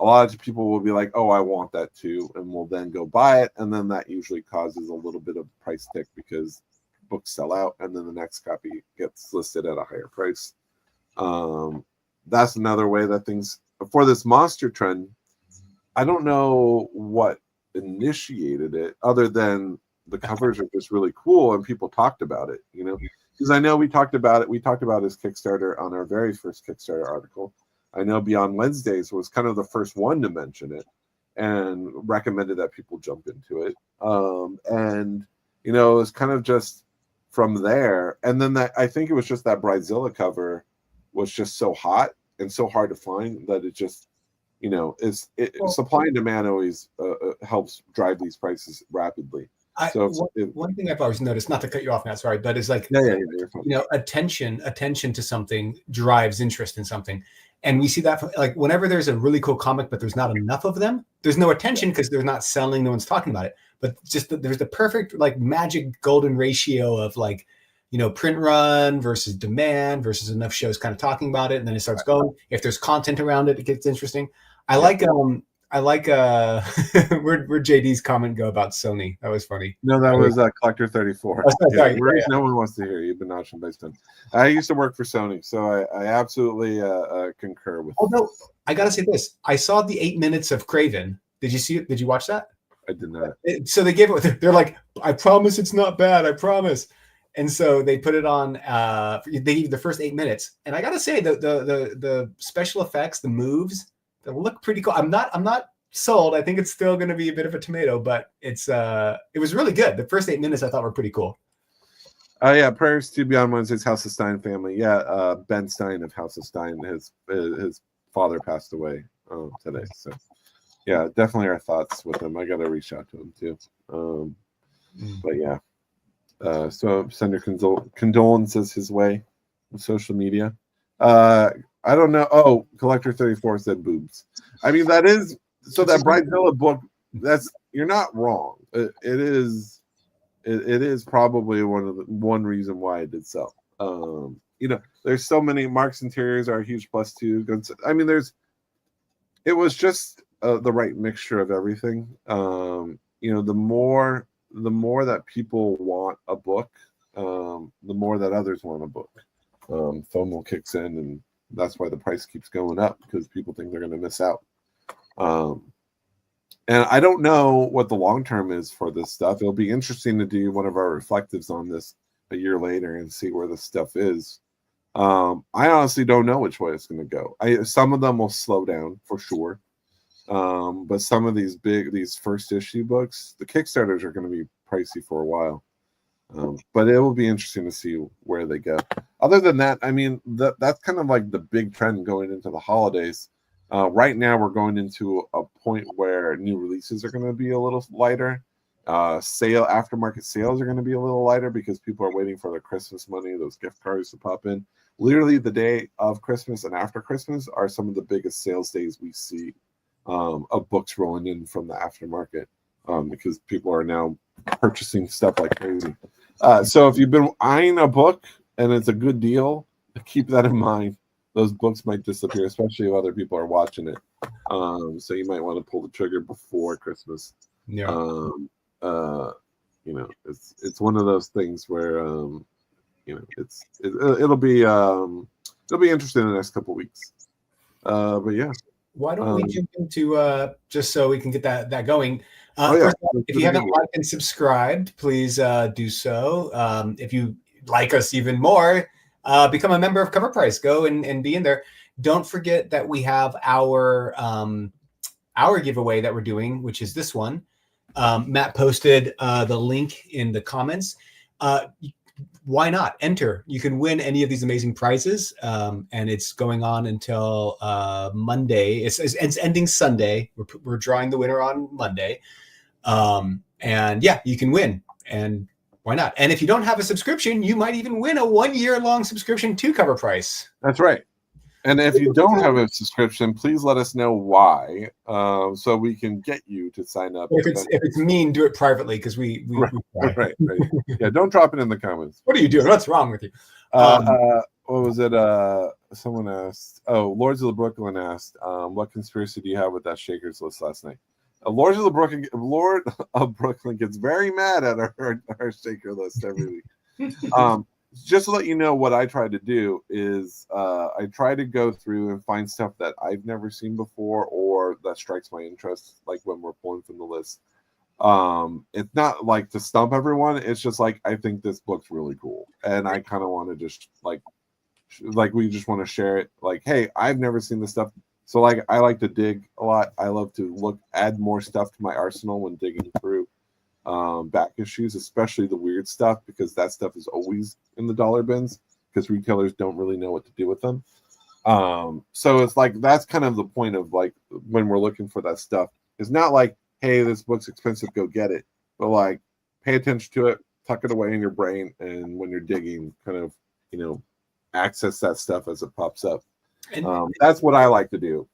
a lot of people will be like, oh, I want that too, and will then go buy it, and then that usually causes a little bit of price tick because books sell out, and then the next copy gets listed at a higher price. That's another way that things, for this monster trend, I don't know what initiated it other than the covers are just really cool and people talked about it, because I know we talked about his Kickstarter on our very first Kickstarter article. I know Beyond Wednesdays was kind of the first one to mention it and recommended that people jump into it. And it was kind of just from there. And then I think it was just that Bridezilla cover was just so hot and so hard to find that it just, supply and demand always helps drive these prices rapidly. One thing I've always noticed, not to cut you off, Matt, sorry, but it's like, attention to something drives interest in something. And we see that like whenever there's a really cool comic, but there's not enough of them, there's no attention because they're not selling, no one's talking about it. But just there's the perfect like magic golden ratio of like, print run versus demand versus enough shows kind of talking about it. And then it starts going. If there's content around it, it gets interesting. I like where'd JD's comment go about Sony? That was funny. No, that was Collector 34. Oh, sorry. No one wants to hear you. You've been optioned by Sony. I used to work for Sony, so I absolutely concur with. Although I gotta say this, I saw the 8 minutes of Craven. Did you see it? Did you watch that? I did not. So they gave it. They're like, I promise it's not bad. I promise. And so they put it on. The first 8 minutes, and I gotta say the special effects, the moves. They look pretty cool. I'm not sold. I think it's still going to be a bit of a tomato, but it was really good. The first 8 minutes I thought were pretty cool. Yeah, prayers to Beyond Wednesday's House of Stein family. Yeah, Ben Stein of House of Stein, his father passed away today. So yeah, definitely our thoughts with him. I got to reach out to him too. But yeah, so send your condolences his way on social media. I don't know. Oh, Collector 34 said boobs. I mean, that is so that Bridezilla book. You're not wrong. It is probably one reason why it did sell. There's so many. Marks Interiors are a huge plus too. I mean, it was just the right mixture of everything. The more that people want a book, the more that others want a book. FOMO kicks in, and that's why the price keeps going up, because people think they're going to miss out. And I don't know what the long term is for this stuff. It'll be interesting to do one of our reflectives on this a year later and see where this stuff is. I honestly don't know which way it's going to go. Some of them will slow down for sure. But some of these first issue books, the Kickstarters are going to be pricey for a while. But it will be interesting to see where they go. Other than that, I mean, that's kind of like the big trend going into the holidays. Right now, we're going into a point where new releases are going to be a little lighter. Aftermarket sales are going to be a little lighter because people are waiting for their Christmas money, those gift cards to pop in. Literally, the day of Christmas and after Christmas are some of the biggest sales days we see of books rolling in from the aftermarket because people are now purchasing stuff like crazy. So if you've been eyeing a book and it's a good deal, keep that in mind. Those books might disappear, especially if other people are watching it. So you might want to pull the trigger before Christmas. Yeah. You know, it's one of those things where you know it'll be interesting in the next couple of weeks. But yeah. Why don't we jump into just so we can get that going? Oh, yeah. First of all, if you haven't liked and subscribed, please do so. If you like us even more, become a member of Cover Price. Go and be in there. Don't forget that we have our giveaway that we're doing, which is this one. Matt posted the link in the comments. Why not enter? You can win any of these amazing prizes, and it's going on until Monday. It's ending Sunday. We're drawing the winner on Monday, and yeah, you can win. And why not? And if you don't have a subscription, you might even win a 1-year-long subscription to Cover Price. That's right. And if you don't have a subscription, please let us know why, so we can get you to sign up. If it's mean, do it privately because we right. Yeah, don't drop it in the comments. What are you doing? What's wrong with you? What was it? Someone asked. Oh, Lords of Brooklyn asked, "What conspiracy do you have with that Shakers list last night?" Lord of Brooklyn gets very mad at our Shaker list every week. Just to let you know, what I try to do is I try to go through and find stuff that I've never seen before or that strikes my interest, like when we're pulling from the list. It's not like to stump everyone. It's just like, I think this book's really cool. And I kind of want to just like we just want to share it. Like, hey, I've never seen this stuff. So like, I like to dig a lot. I love to add more stuff to my arsenal when digging through back issues, especially the weird stuff, because that stuff is always in the dollar bins because retailers don't really know what to do with them. So it's like, that's kind of the point of like when we're looking for that stuff. It's not like, hey, this book's expensive, go get it, but like pay attention to it, tuck it away in your brain, and when you're digging, kind of, you know, access that stuff as it pops up. That's what I like to do.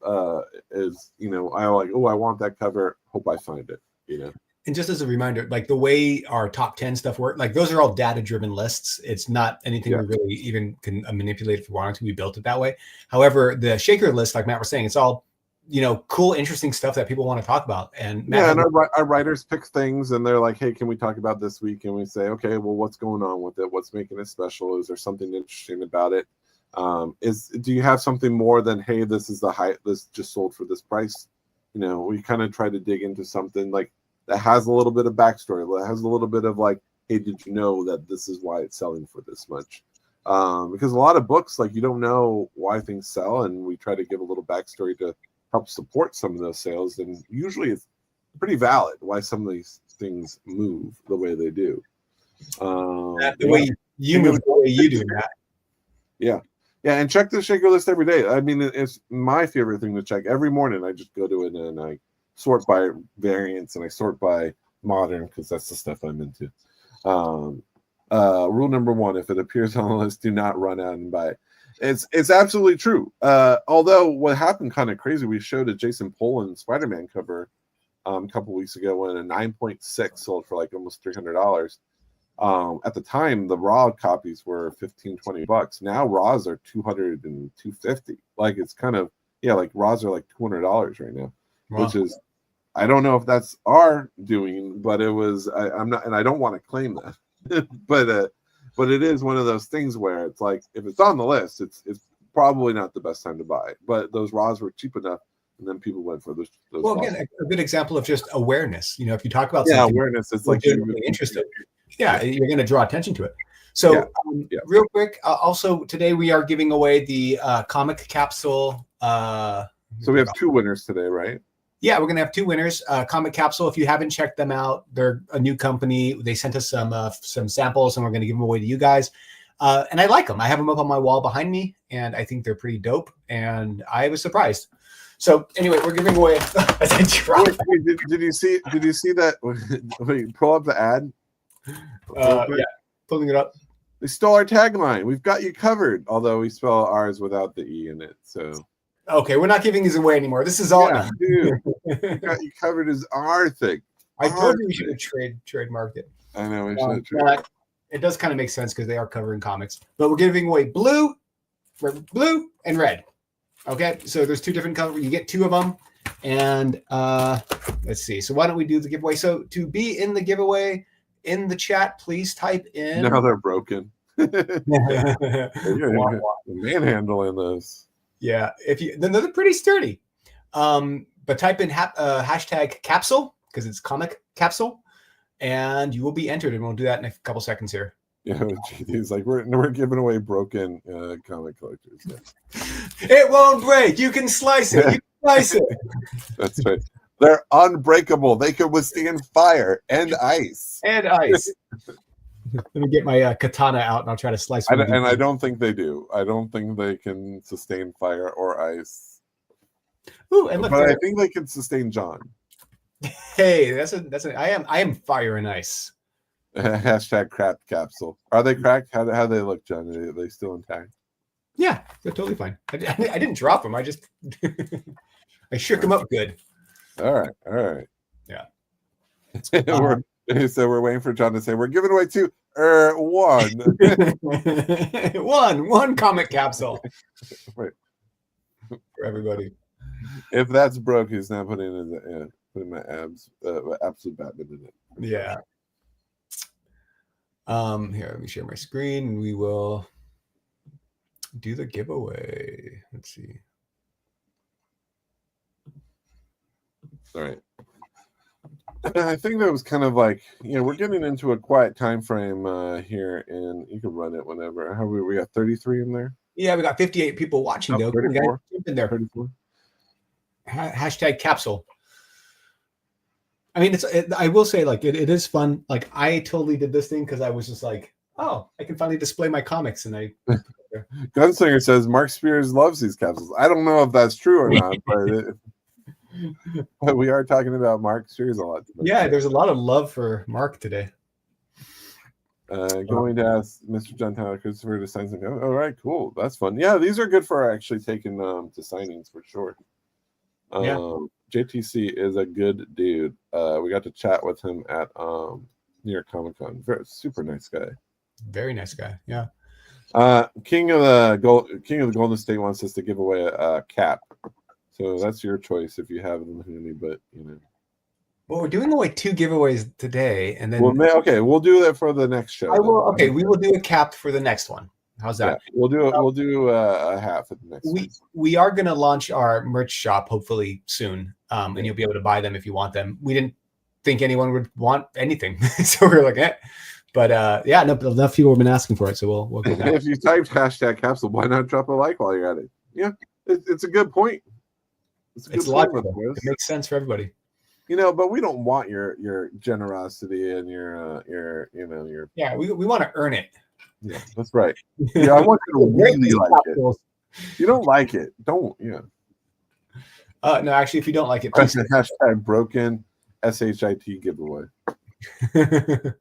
Is, you know, I like, oh, I want that cover, hope I find it, you know. And just as a reminder, like the way our top 10 stuff work, like those are all data-driven lists. It's not anything we really even can manipulate if we wanted to. We built it that way. However, the Shaker list, like Matt was saying, it's all, you know, cool, interesting stuff that people want to talk about. And Matt, and our writers pick things, and they're like, hey, can we talk about this week? And we say, okay, well, what's going on with it? What's making it special? Is there something interesting about it? Do you have something more than, hey, this is this just sold for this price? You know, we kind of try to dig into something like that has a little bit of backstory, that has a little bit of like, hey, did you know that this is why it's selling for this much? Because a lot of books, like, you don't know why things sell, and we try to give a little backstory to help support some of those sales, and usually it's pretty valid why some of these things move the way they do. The way you move, the way you do that. Yeah, and check the Shaker list every day. I mean, it's my favorite thing to check. Every morning I just go to it and I sort by variants and I sort by modern because that's the stuff I'm into. Rule number 1: if it appears on the list, do not run out and buy it. It's absolutely true. Although what happened kind of crazy, we showed a Jason Poland Spider-Man cover a couple weeks ago when a 9.6 sold for like almost $300. At the time, the raw copies were $15-$20. Now raws are $200 and $250. Like, it's kind of, like raws are like $200 right now. Wow. Which is, I don't know if that's our doing, but it was. I'm not, and I don't want to claim that, but it is one of those things where it's like, if it's on the list, it's probably not the best time to buy. But those raws were cheap enough, and then people went for those. Well, raws. Again, a good example of just awareness. You know, if you talk about something, awareness, it's like you're really interested. You're going to draw attention to it. So, real quick, also today we are giving away the comic capsule. So we have 2 winners today, right? Yeah, we're gonna have 2 winners. Comic Capsule. If you haven't checked them out, they're a new company. They sent us some samples, and we're gonna give them away to you guys. And I like them. I have them up on my wall behind me, and I think they're pretty dope. And I was surprised. So anyway, we're giving away. As I drop. Did you see that? Wait, pull up the ad. Yeah, pulling it up. They stole our tagline. We've got you covered. Although we spell ours without the E in it. So. Okay, we're not giving these away anymore. This is all. Yeah, dude. Got you covered is our thing. I told you we should have trademarked it. I know we should have it does kind of make sense because they are covering comics. But we're giving away blue and red. Okay, so there's 2 different colors. You get 2 of them. And let's see. So why don't we do the giveaway? So to be in the giveaway in the chat, please type in. Now they're broken. Manhandling those. Yeah, then they're pretty sturdy. But type in hashtag capsule because it's comic capsule, and you will be entered. And we'll do that in a couple seconds here. Yeah, he's like we're giving away broken comic collectors. Yeah. It won't break. You can slice it. You can slice it. That's right. They're unbreakable. They can withstand fire and ice. And ice. Let me get my katana out and I'll try to slice it. And I don't think they do. I don't think they can sustain fire or ice. Ooh, and look, but I think they can sustain John. Hey, that's I am fire and ice. Hashtag cracked capsule. Are they cracked? How do they look, John? Are they still intact? Yeah, they're totally fine. I didn't drop them. I just I shook them up good. All right. Yeah. So we're waiting for John to say we're giving away 2. 1. one comic capsule. Right. For everybody. If that's broke, he's not putting my abs absolute Batman in it. Yeah. Here, let me share my screen and we will do the giveaway. Let's see. All right. I think that was kind of like, we're getting into a quiet time frame here, and you can run it whenever. How we got 33 in there? Yeah, we got 58 people watching though. 34. Jump in there. 34. Hashtag capsule. I mean, I will say, like, it is fun. Like, I totally did this thing because I was just like, oh, I can finally display my comics, and I. Gunslinger says Mark Spears loves these capsules. I don't know if that's true or not, but we are talking about Mark Spears a lot. Yeah, there's a lot of love for Mark today. Going to ask Mr. John Tyler Christopher to sign something. All right, cool. That's fun. Yeah, these are good for actually taking to signings for sure. JTC is a good dude. We got to chat with him at New York Comic Con. Super nice guy. Very nice guy. Yeah. King of the Golden State wants us to give away a cap. So that's your choice if you have them handy, but Well, we're doing away 2 giveaways today, and then we'll do that for the next show. We will do a cap for the next one. How's that? Yeah, we'll do a half at the next one. We are going to launch our merch shop hopefully soon, and you'll be able to buy them if you want them. We didn't think anyone would want anything, so we're like, But enough people have been asking for it, so we'll get that. If you typed hashtag capsule, why not drop a like while you're at it? Yeah, it's a good point. It's logical. It makes sense for everybody. But we don't want your generosity and your Yeah, we want to earn it. Yeah, that's right. Yeah, I want you to really like it. If you don't like it, don't. Yeah. No, actually, if you don't like it, please. Hashtag broken SHIT giveaway. All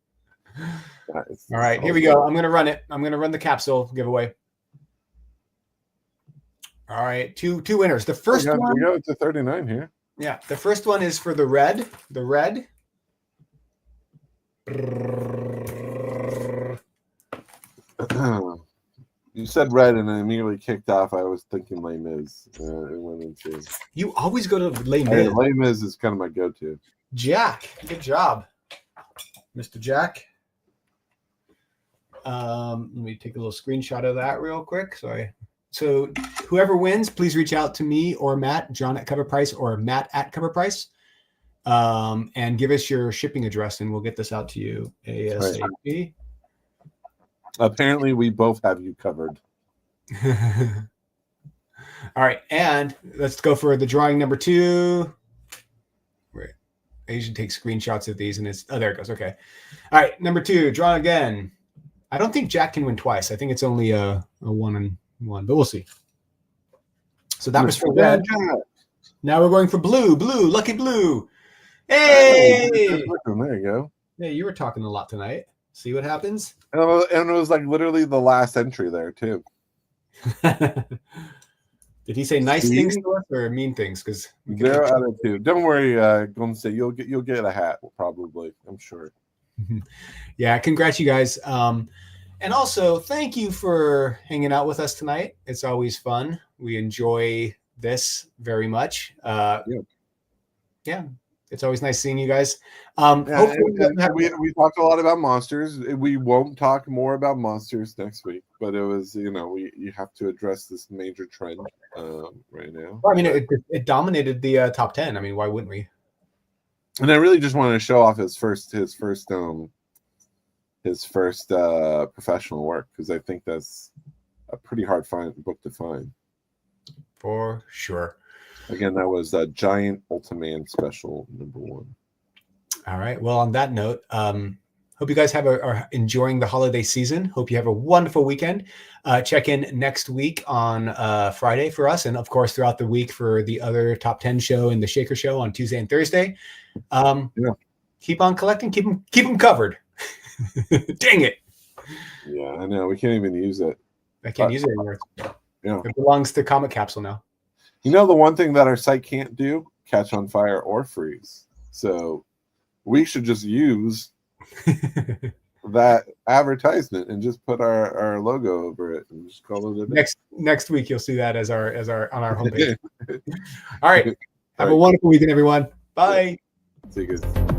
right, here we go. I'm going to run it. I'm going to run the capsule giveaway. All right, two winners. The first one. We got it to 39 here. Yeah, the first one is for the red. The red. You said red, and I immediately kicked off. I was thinking Les Mis. It went into. You always go to Les Mis. Les Mis is kind of my go-to. Jack, good job, Mr. Jack. Let me take a little screenshot of that real quick. So whoever wins, please reach out to me or Matt, John at Cover Price or Matt at Cover Price, and give us your shipping address, and we'll get this out to you ASAP. Right. Apparently, we both have you covered. All right, and let's go for the drawing number 2. I usually take screenshots of these, and it's there it goes. Okay, all right. Number 2, drawn again. I don't think Jack can win twice. I think it's only a 1-1, but we'll see. So that was for red. Now we're going for blue. Blue, lucky blue. Hey! There you go. Hey, you were talking a lot tonight. See what happens? And it was like literally the last entry there too. Did he say nice things to us or mean things? Because 0 out of 2. Don't worry, Golden State. You'll get a hat probably. I'm sure. Yeah, congrats, you guys. And also, thank you for hanging out with us tonight. It's always fun. We enjoy this very much. Yeah, it's always nice seeing you guys. We talked a lot about monsters. We won't talk more about monsters next week, but it was, you have to address this major trend right now. Well, I mean, it dominated the top 10. I mean, why wouldn't we? And I really just wanted to show off his first professional work, because I think that's a pretty hard book to find. For sure. Again, that was a Giant Ultraman Special #1. All right. Well, on that note, hope you guys are enjoying the holiday season. Hope you have a wonderful weekend. Check in next week on Friday for us, and of course throughout the week for the other top 10 show and the Shaker show on Tuesday and Thursday. Keep on collecting. Keep them covered. Dang it. Yeah, I know. We can't even use it. I can't use it anymore. Yeah. It belongs to Comic Capsule now. The one thing that our site can't do, catch on fire or freeze. So we should just use that advertisement and just put our logo over it and just call it a day. Next week you'll see that as our on our homepage. All right. Have a wonderful weekend, everyone. Bye. See you guys.